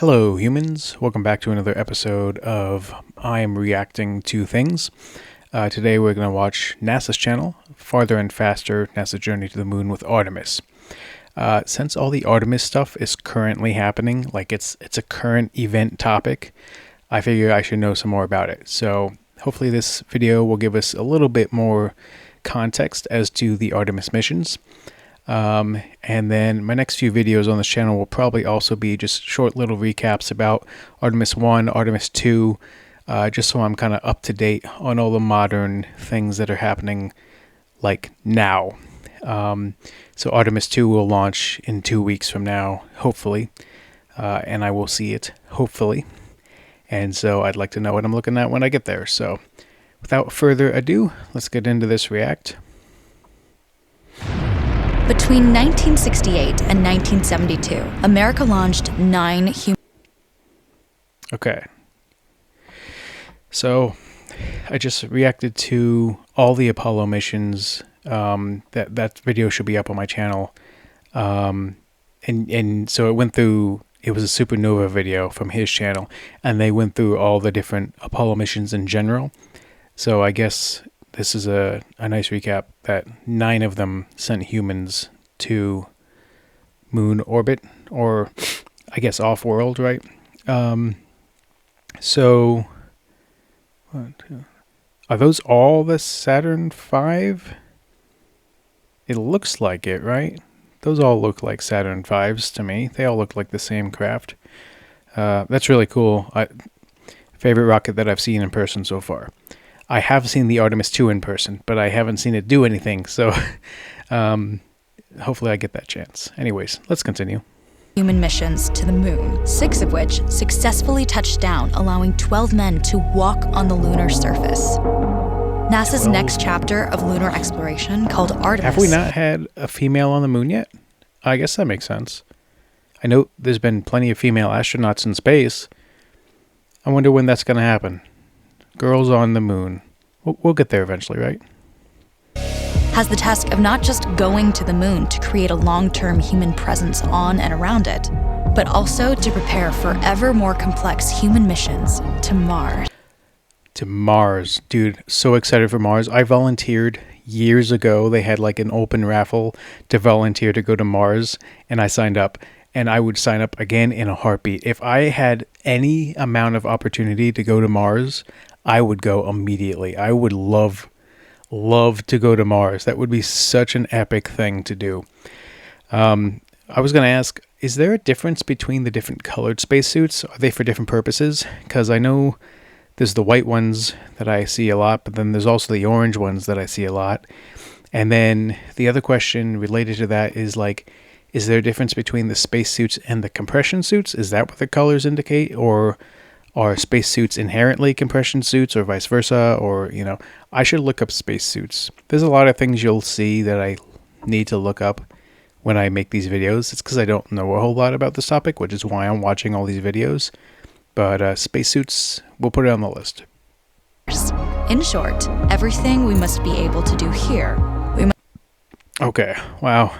Hello humans, welcome back to another episode of I Am Reacting to Things. Today we're going to watch NASA's channel, Farther and Faster, NASA's Journey to the Moon with Artemis. Since all the Artemis stuff is currently happening, like it's a current event topic, I figure I should know some more about it. So hopefully this video will give us a little bit more context as to the Artemis missions. And then my next few videos on this channel will probably also be just short little recaps about Artemis 1, Artemis 2, just so I'm kind of up to date on all the modern things that are happening like now. So Artemis 2 will launch in 2 weeks from now, hopefully, and I will see it, hopefully. And so I'd like to know what I'm looking at when I get there. So without further ado, let's get into this react. Between 1968 and 1972, America launched 9 human... Okay. So, I just reacted to all the Apollo missions. That video should be up on my channel. And so it went through... It was a supernova video from his channel. And they went through all the different Apollo missions in general. So I guess... This is a nice recap that 9 of them sent humans to moon orbit, or I guess off-world, right? So, are those all the Saturn V? It looks like it, right? Those all look like Saturn V's to me. They all look like the same craft. That's really cool. Favorite rocket that I've seen in person so far. I have seen the Artemis 2 in person, but I haven't seen it do anything, so hopefully I get that chance. Anyways, let's continue. Human missions to the moon, 6 of which successfully touched down, allowing 12 men to walk on the lunar surface. NASA's next chapter of lunar exploration, called Artemis... Have we not had a female on the moon yet? I guess that makes sense. I know there's been plenty of female astronauts in space. I wonder when that's going to happen. Girls on the moon. We'll get there eventually, right? Has the task of not just going to the moon to create a long-term human presence on and around it, but also to prepare for ever more complex human missions to Mars. To Mars. Dude, so excited for Mars. I volunteered years ago. They had like an open raffle to volunteer to go to Mars, and I signed up. And I would sign up again in a heartbeat. If I had any amount of opportunity to go to Mars, I would go immediately. I would love to go to Mars. That would be such an epic thing to do. I was going to ask, is there a difference between the different colored spacesuits? Are they for different purposes? Because I know there's the white ones that I see a lot, but then there's also the orange ones that I see a lot. And then the other question related to that is like, is there a difference between the spacesuits and the compression suits? Is that what the colors indicate? Or are spacesuits inherently compression suits or vice versa? Or, you know, I should look up spacesuits. There's a lot of things you'll see that I need to look up when I make these videos. It's because I don't know a whole lot about this topic, which is why I'm watching all these videos. But spacesuits, we'll put it on the list. In short, everything we must be able to do here. Okay, wow.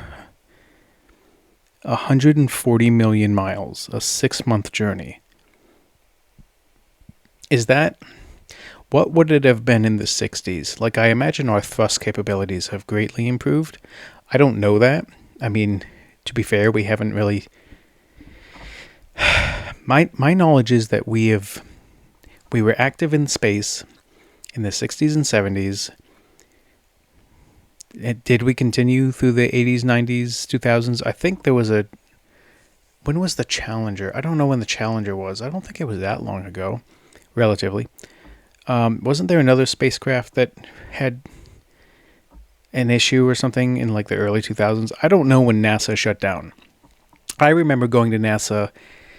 140 million miles, a 6-month journey. Is that... What would it have been in the 60s? Like, I imagine our thrust capabilities have greatly improved. I don't know that. I mean, to be fair, we haven't really... My knowledge is that we were active in space in the 60s and 70s. Did we continue through the 80s, 90s, 2000s? I think there was a... When was the Challenger? I don't know when the Challenger was. I don't think it was that long ago, relatively. Wasn't there another spacecraft that had an issue or something in like the early 2000s? I don't know when NASA shut down. I remember going to NASA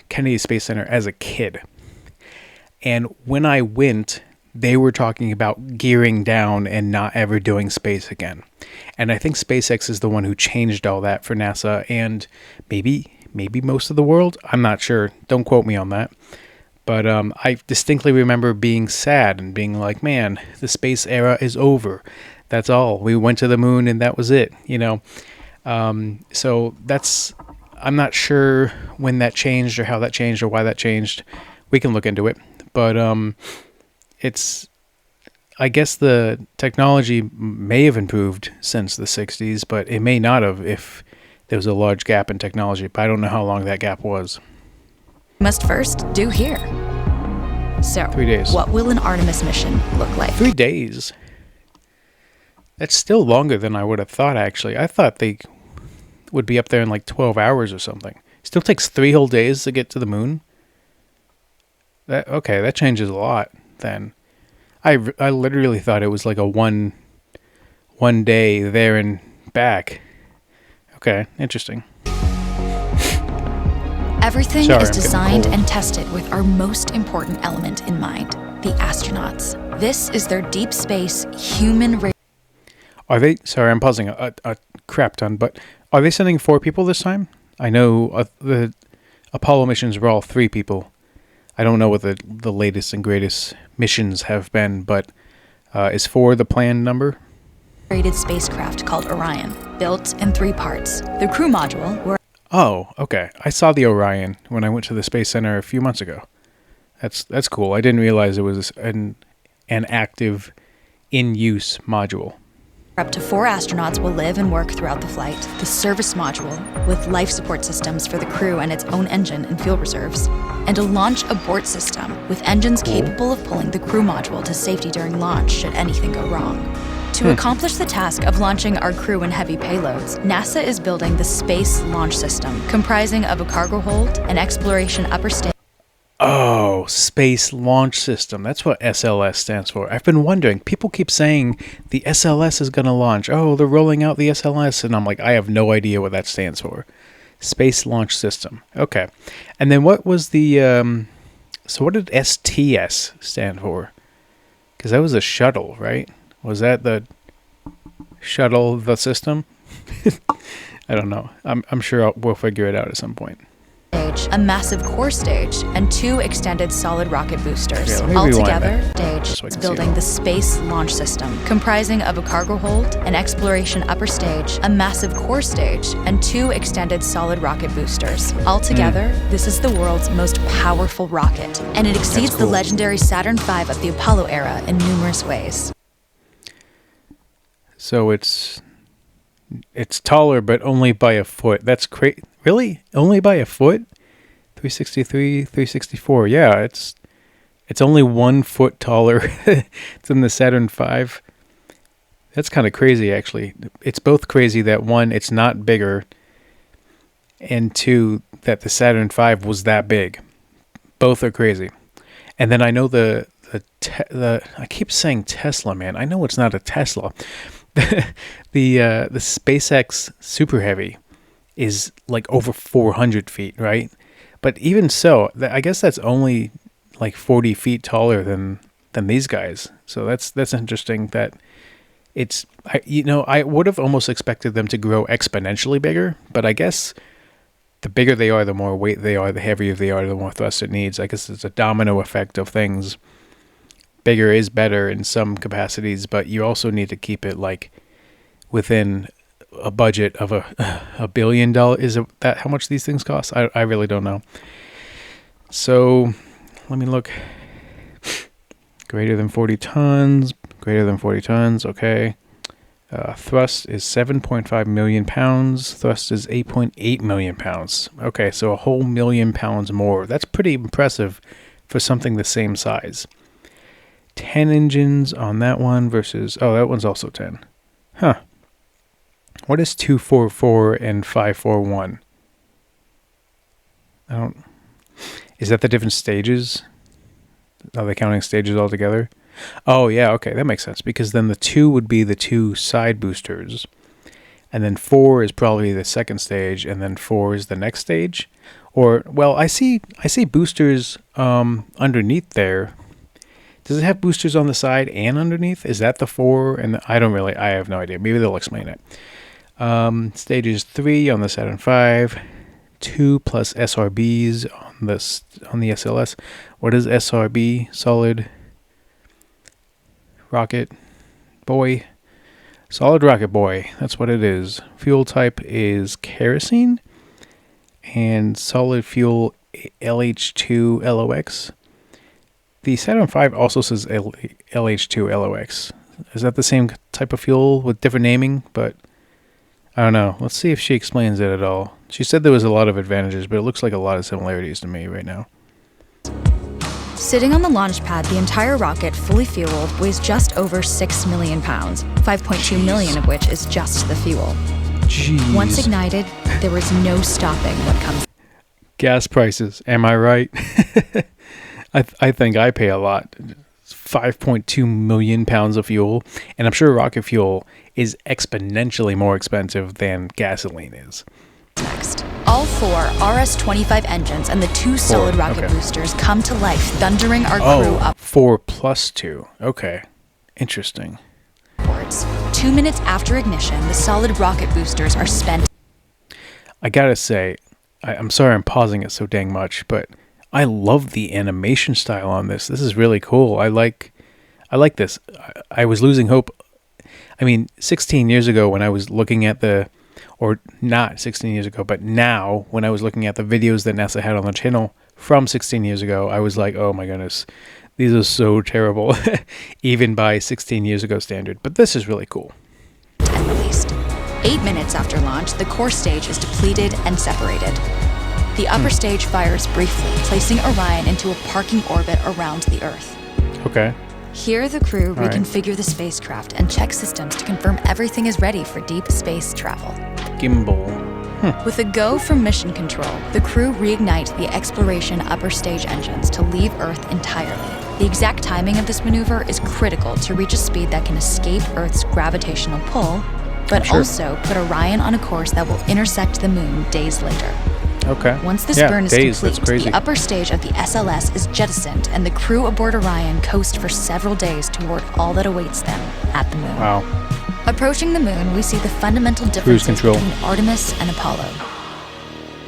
Kennedy Space Center as a kid. And when I went... They were talking about gearing down and not ever doing space again. And I think SpaceX is the one who changed all that for NASA and maybe most of the world. I'm not sure. Don't quote me on that. But I distinctly remember being sad and being like, man, the space era is over. That's all. We went to the moon and that was it, you know. So that's... I'm not sure when that changed or how that changed or why that changed. We can look into it. But it's, I guess the technology may have improved since the 60s, but it may not have if there was a large gap in technology. But I don't know how long that gap was. Must first do here. So, 3 days. What will an Artemis mission look like? 3 days. That's still longer than I would have thought, actually. I thought they would be up there in like 12 hours or something. Still takes 3 whole days to get to the moon. That changes a lot then. I literally thought it was like a one day there and back. Okay, interesting. Everything Sorry, is I'm getting designed cold. and tested with our most important element in mind, the astronauts. This is their deep space human race. Are they? Sorry, I'm pausing a crap ton, but are they sending 4 people this time? I know the Apollo missions were all 3 people. I don't know what the latest and greatest missions have been, but is 4 the planned number? Rated spacecraft called Orion, built in 3 parts. The crew module, where Oh, okay. I saw the Orion when I went to the Space Center a few months ago. That's cool. I didn't realize it was an active, in-use module. up to 4 astronauts will live and work throughout the flight. The service module, with life support systems for the crew and its own engine and fuel reserves. And a launch abort system, with engines capable of pulling the crew module to safety during launch should anything go wrong. To accomplish the task of launching our crew and heavy payloads, NASA is building the Space Launch System, comprising of a cargo hold, an exploration upper stage. Oh, Space Launch System. That's what SLS stands for. I've been wondering. People keep saying the SLS is going to launch. Oh, they're rolling out the SLS. And I'm like, I have no idea what that stands for. Space Launch System. Okay. And then what was the... so what did STS stand for? Because that was a shuttle, right? Was that the shuttle, the system? I don't know. I'm sure we'll figure it out at some point. A massive core stage, and 2 extended solid rocket boosters. Okay, let me rewind Altogether, that, stage just so I is can see it building all. the Space Launch System, comprising of a cargo hold, an exploration upper stage, a massive core stage, and 2 extended solid rocket boosters. Altogether, this is the world's most powerful rocket, and it exceeds the cool. legendary Saturn V of the Apollo era in numerous ways. So it's taller, but only by a foot. That's crazy. Really? Only by a foot? 363, 364. Yeah, it's only 1 foot taller than the Saturn V. That's kind of crazy, actually. It's both crazy that 1, it's not bigger, and 2, that the Saturn V was that big. Both are crazy. And then I know the I keep saying Tesla, man. I know it's not a Tesla. the SpaceX Super Heavy is like over 400 feet, right? But even so, I guess that's only like 40 feet taller than these guys. So that's interesting that it's, I would have almost expected them to grow exponentially bigger, but I guess the bigger they are, the more weight they are, the heavier they are, the more thrust it needs. I guess it's a domino effect of things. Bigger is better in some capacities, but you also need to keep it like within a budget of $1 billion. Is it that how much these things cost? I really don't know. So let me look. Greater than 40 tons. Okay. Thrust is 7.5 million pounds. Thrust is 8.8 million pounds. Okay, so a whole million pounds more. That's pretty impressive for something the same size. 10 engines on that one versus... Oh, that one's also 10. Huh. What is 244 and 541? I don't... Is that the different stages? Are they counting stages altogether? Oh, yeah, okay, that makes sense. Because then the 2 would be the 2 side boosters. And then 4 is probably the second stage. And then 4 is the next stage. Or, well, I see boosters underneath there. Does it have boosters on the side and underneath? Is that the 4? And I have no idea. Maybe they'll explain it. Stages 3 on the Saturn V, 2 plus SRBs on the SLS. What is SRB? Solid Rocket Boy. Solid Rocket Boy. That's what it is. Fuel type is kerosene. and solid fuel LH2 LOX. The Saturn V also says LH2 LOX. Is that the same type of fuel with different naming? But I don't know. Let's see if she explains it at all. She said there was a lot of advantages, but it looks like a lot of similarities to me right now. Sitting on the launch pad, the entire rocket, fully fueled, weighs just over 6 million pounds, 5.2 million of which is just the fuel. Jeez. Once ignited, there was no stopping what comes. Gas prices, am I right? I think I pay a lot. 5.2 million pounds of fuel, and I'm sure rocket fuel is exponentially more expensive than gasoline is. Next, all 4 RS-25 engines and the 2 solid rocket boosters come to life, thundering our crew up. 4 plus 2. Okay, interesting. 2 minutes after ignition, the solid rocket boosters are spent. I gotta say, I'm sorry I'm pausing it so dang much, but I love the animation style on this. This is really cool. I like this. I was losing hope. I mean, 16 years ago when I was looking at or not 16 years ago, but now when I was looking at the videos that NASA had on the channel from 16 years ago, I was like, oh my goodness, these are so terrible, even by 16 years ago standard. But this is really cool. And released. 8 minutes after launch, the core stage is depleted and separated. The upper stage fires briefly, placing Orion into a parking orbit around the Earth. Okay. Here, the crew reconfigure the spacecraft and check systems to confirm everything is ready for deep space travel. Gimbal. With a go from mission control, the crew reignite the exploration upper stage engines to leave Earth entirely. The exact timing of this maneuver is critical to reach a speed that can escape Earth's gravitational pull, but also put Orion on a course that will intersect the moon days later. Okay. Once this burn is complete, the upper stage of the SLS is jettisoned, and the crew aboard Orion coast for several days toward all that awaits them at the moon. Wow. Approaching the moon, we see the fundamental differences between Artemis and Apollo.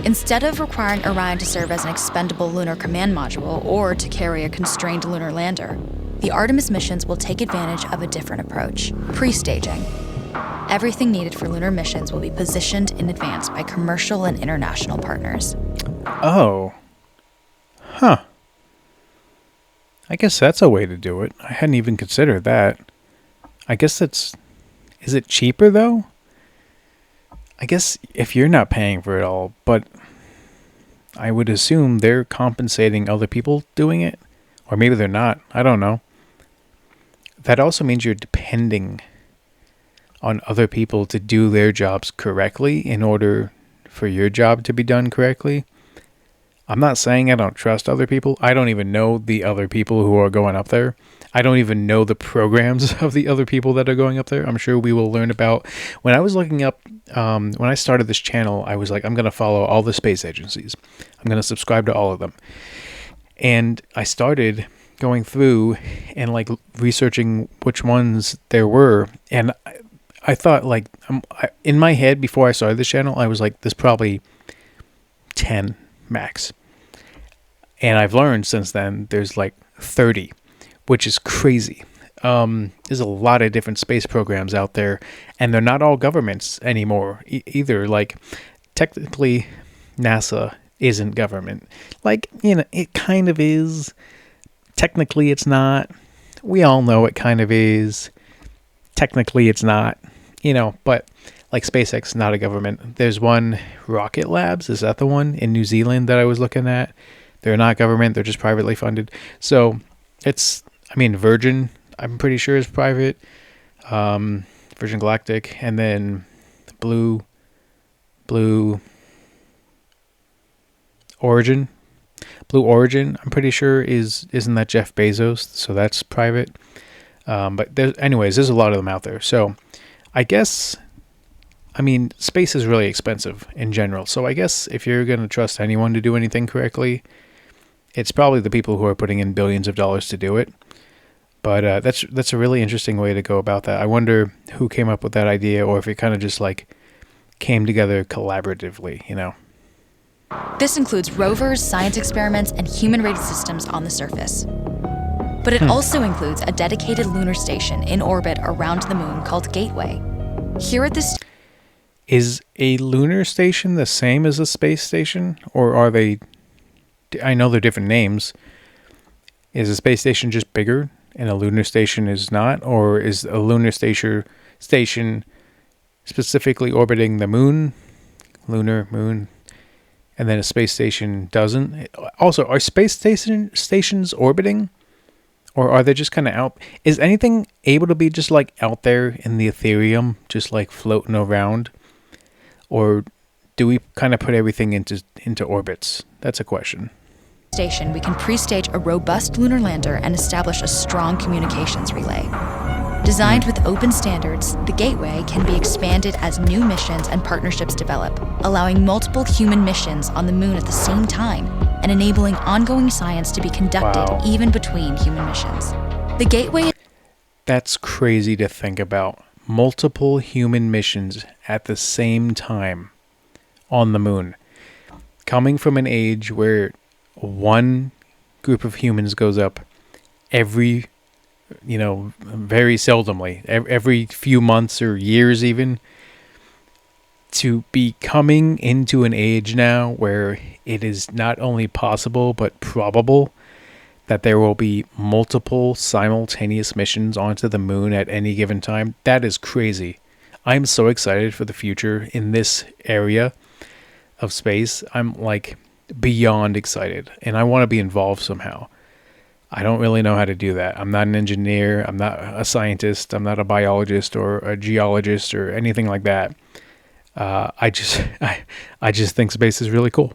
Instead of requiring Orion to serve as an expendable lunar command module or to carry a constrained lunar lander, the Artemis missions will take advantage of a different approach: pre-staging. Everything needed for lunar missions will be positioned in advance by commercial and international partners. Oh. Huh. I guess that's a way to do it. I hadn't even considered that. I guess that's... Is it cheaper, though? I guess if you're not paying for it all, but I would assume they're compensating other people doing it. Or maybe they're not. I don't know. That also means you're depending on other people to do their jobs correctly in order for your job to be done correctly. I'm not saying I don't trust other people. I don't even know the other people who are going up there. I don't even know the programs of the other people that are going up there. I'm sure we will learn about. When I was looking up, when I started this channel, I was like, I'm going to follow all the space agencies. I'm going to subscribe to all of them. And I started going through and like researching which ones there were. And I thought, like, in my head before I started this channel, I was like, there's probably 10 max. And I've learned since then there's like 30, which is crazy. There's a lot of different space programs out there, and they're not all governments anymore either. Like, technically, NASA isn't government. Like, you know, it kind of is. Technically, it's not. We all know it kind of is. Technically, it's not. You know, but like SpaceX, not a government. There's one, Rocket Labs. Is that the one in New Zealand that I was looking at? They're not government. They're just privately funded. So it's, I mean, Virgin, I'm pretty sure is private. Virgin Galactic, and then Blue Origin. Blue Origin, I'm pretty sure isn't that Jeff Bezos? So that's private. But there's a lot of them out there. So I guess, I mean, space is really expensive in general. So I guess if you're going to trust anyone to do anything correctly, it's probably the people who are putting in billions of dollars to do it. But that's a really interesting way to go about that. I wonder who came up with that idea, or if it kind of just like came together collaboratively, you know. This includes rovers, science experiments, and human-rated systems on the surface. But it also includes a dedicated lunar station in orbit around the moon called Gateway. Here at this... Is a lunar station the same as a space station, or are they? I know they're different names. Is a space station just bigger and a lunar station is not, or is a lunar station specifically orbiting the moon, lunar moon, and then a space station doesn't? Also, are stations orbiting, or are they just kind of out? Is anything able to be just like out there in the ethereum, just like floating around, or do we kind of put everything into orbits? That's a question. Station, we can pre-stage a robust lunar lander and establish a strong communications relay. Designed with open standards, the Gateway can be expanded as new missions and partnerships develop, allowing multiple human missions on the moon at the same time and enabling ongoing science to be conducted even between human missions. The Gateway... That's crazy to think about. Multiple human missions at the same time on the moon. Coming from an age where one group of humans goes up every, very seldomly, every few months or years even, to be coming into an age now where it is not only possible but probable that there will be multiple simultaneous missions onto the moon at any given time. That is crazy. I'm so excited for the future in this area of space. I'm like beyond excited, and I want to be involved somehow. I don't really know how to do that. I'm not an engineer. I'm not a scientist. I'm not a biologist or a geologist or anything like that. I just think space is really cool.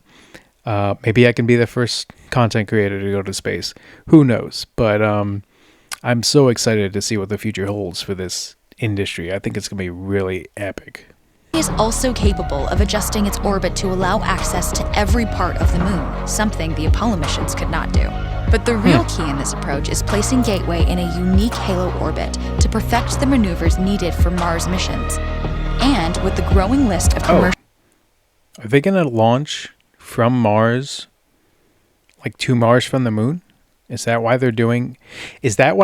Maybe I can be the first content creator to go to space. Who knows? But I'm so excited to see what the future holds for this industry. I think it's going to be really epic. Is also capable of adjusting its orbit to allow access to every part of the moon, something the Apollo missions could not do. But the real key in this approach is placing Gateway in a unique halo orbit to perfect the maneuvers needed for Mars missions. And with the growing list of commercial... Are they going to launch from Mars, like to Mars from the moon? Is that why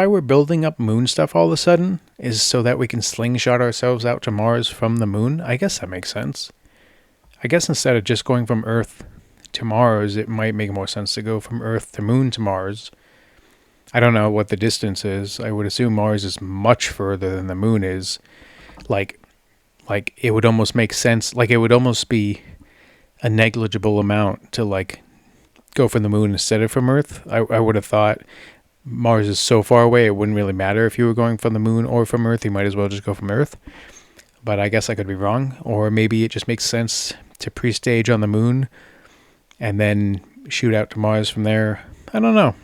we're building up moon stuff all of a sudden? Is so that we can slingshot ourselves out to Mars from the moon? I guess that makes sense. I guess instead of just going from Earth to Mars, it might make more sense to go from Earth to moon to Mars. I don't know what the distance is. I would assume Mars is much further than the moon is. Like it would almost make sense. Like it would almost be a negligible amount to like go from the moon instead of from Earth. I would have thought Mars is so far away it wouldn't really matter if you were going from the moon or from Earth. You might as well just go from Earth. But I guess I could be wrong. Or maybe it just makes sense to pre-stage on the moon and then shoot out to Mars from there. I don't know.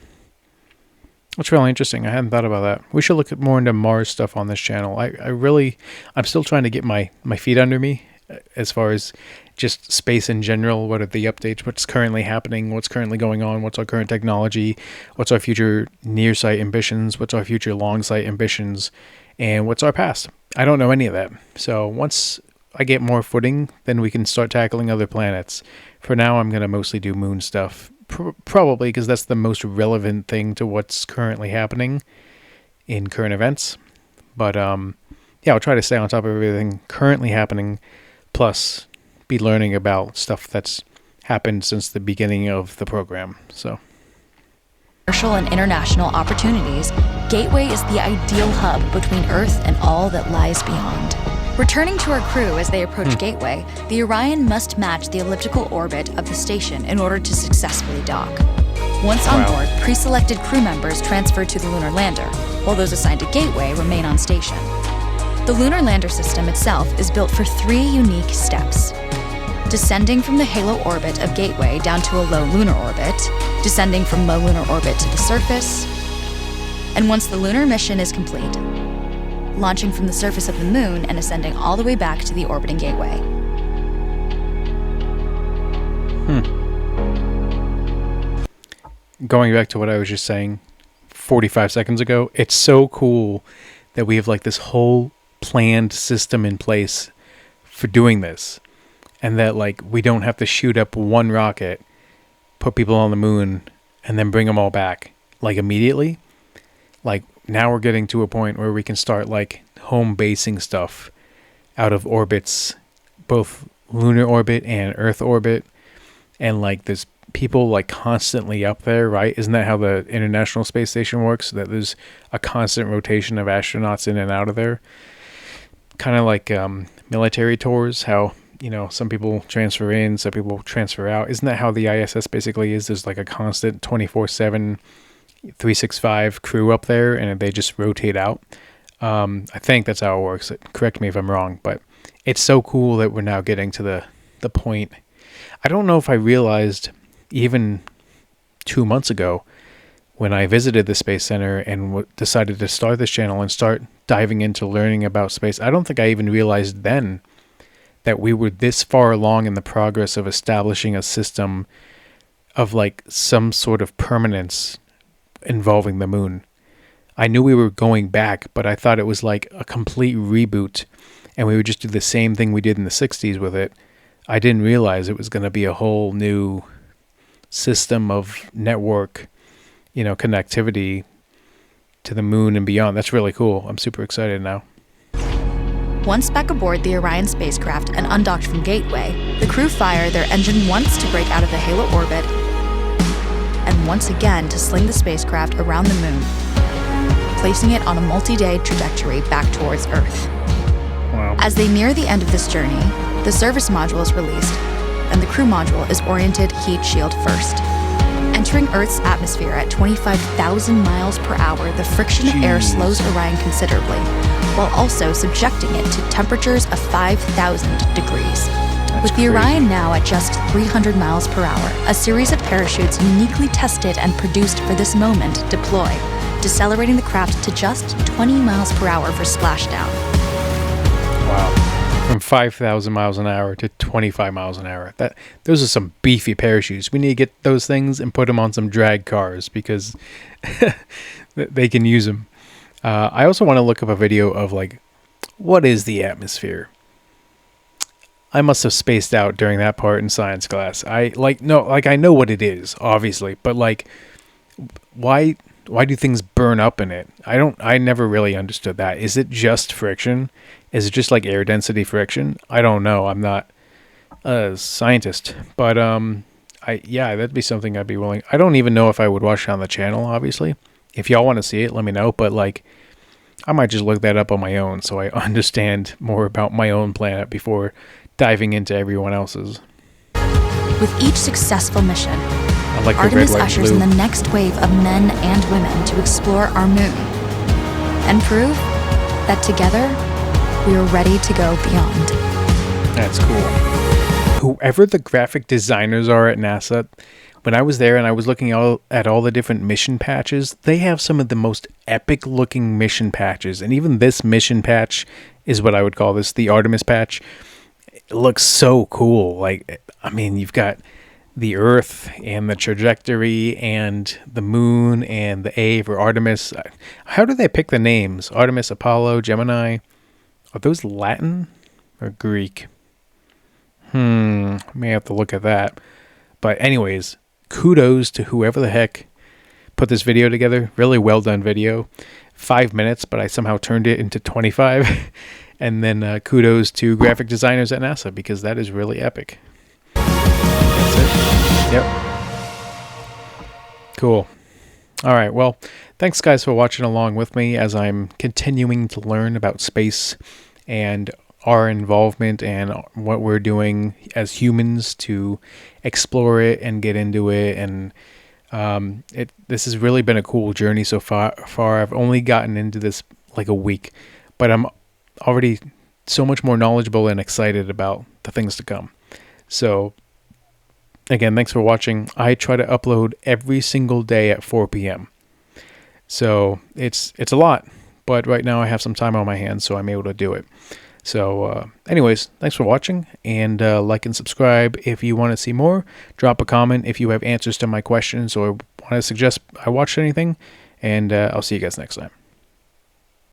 It's really interesting. I hadn't thought about that. We should look more into Mars stuff on this channel. I'm still trying to get my feet under me as far as just space in general. What are the updates? What's currently happening? What's currently going on? What's our current technology? What's our future near sight ambitions? What's our future long sight ambitions? And what's our past? I don't know any of that. So once I get more footing, then we can start tackling other planets. For now, I'm going to mostly do moon stuff. Probably because that's the most relevant thing to what's currently happening in current events. But I'll try to stay on top of everything currently happening, plus be learning about stuff that's happened since the beginning of the program. So, commercial and international opportunities, Gateway is the ideal hub between Earth and all that lies beyond. Returning to our crew as they approach Gateway, the Orion must match the elliptical orbit of the station in order to successfully dock. Once on board, pre-selected crew members transfer to the lunar lander, while those assigned to Gateway remain on station. The lunar lander system itself is built for 3 unique steps: descending from the halo orbit of Gateway down to a low lunar orbit, descending from low lunar orbit to the surface, and once the lunar mission is complete, launching from the surface of the moon and ascending all the way back to the orbiting Gateway. Going back to what I was just saying 45 seconds ago, it's so cool that we have like this whole planned system in place for doing this, and that like we don't have to shoot up one rocket, put people on the moon, and then bring them all back like immediately. Like now we're getting to a point where we can start like home basing stuff out of orbits both lunar orbit and Earth orbit, and like there's people like constantly up there, right? Isn't that how the International Space Station works? That there's a constant rotation of astronauts in and out of there, kind of like military tours. How some people transfer in, some people transfer out. Isn't that how the ISS basically is? There's like a constant 24/7, 365 crew up there, and they just rotate out. I think that's how it works. Correct me if I'm wrong, but it's so cool that we're now getting to the point. I don't know if I realized even 2 months ago when I visited the Space Center and decided to start this channel and start diving into learning about space. I don't think I even realized then that we were this far along in the progress of establishing a system of like some sort of permanence involving the moon. I knew we were going back, but I thought it was like a complete reboot and we would just do the same thing we did in the 60s with it. I didn't realize it was going to be a whole new system of network, connectivity to the moon and beyond. That's really cool. I'm super excited now. Once back aboard the Orion spacecraft and undocked from Gateway, the crew fire their engine once to break out of the halo orbit and once again to sling the spacecraft around the moon, placing it on a multi-day trajectory back towards Earth. Wow. As they near the end of this journey, the service module is released, and the crew module is oriented heat shield first. Entering Earth's atmosphere at 25,000 miles per hour, the friction of air slows Orion considerably, while also subjecting it to temperatures of 5,000 degrees. With the Orion now at just 300 miles per hour, a series of parachutes uniquely tested and produced for this moment deploy, decelerating the craft to just 20 miles per hour for splashdown. Wow. From 5,000 miles an hour to 25 miles an hour. Those are some beefy parachutes. We need to get those things and put them on some drag cars because they can use them. I also want to look up a video of like, what is the atmosphere? I must have spaced out during that part in science class. I know what it is, obviously, but like, why do things burn up in it? I never really understood that. Is it just friction? Is it just like air density friction? I don't know. I'm not a scientist, but that'd be something I'd be willing. I don't even know if I would watch it on the channel, obviously. If y'all want to see it, let me know, but like I might just look that up on my own so I understand more about my own planet before diving into everyone else's. With each successful mission, like Artemis ushers in the next wave of men and women to explore our moon and prove that together we are ready to go beyond. That's cool. Whoever the graphic designers are at NASA, when I was there and I was looking at all the different mission patches, they have some of the most epic looking mission patches. And even this mission patch is what I would call this, the Artemis patch. It looks so cool. Like, I mean, you've got the Earth and the trajectory and the moon and the A for Artemis. How do they pick the names? Artemis, Apollo, Gemini. Are those Latin or Greek? May have to look at that. But anyways, kudos to whoever the heck put this video together. Really well done video. 5 minutes, but I somehow turned it into 25. And then kudos to graphic designers at NASA because that is really epic. That's it. Yep. Cool. All right. Well, thanks guys for watching along with me as I'm continuing to learn about space and our involvement and what we're doing as humans to explore it and get into it. And this has really been a cool journey so far. I've only gotten into this like a week, but I'm already so much more knowledgeable and excited about the things to come. So again, thanks for watching. I try to upload every single day at 4 p.m. So it's a lot, but right now I have some time on my hands, so I'm able to do it. So anyways, thanks for watching, and like and subscribe if you want to see more. Drop a comment if you have answers to my questions or want to suggest I watch anything, and I'll see you guys next time.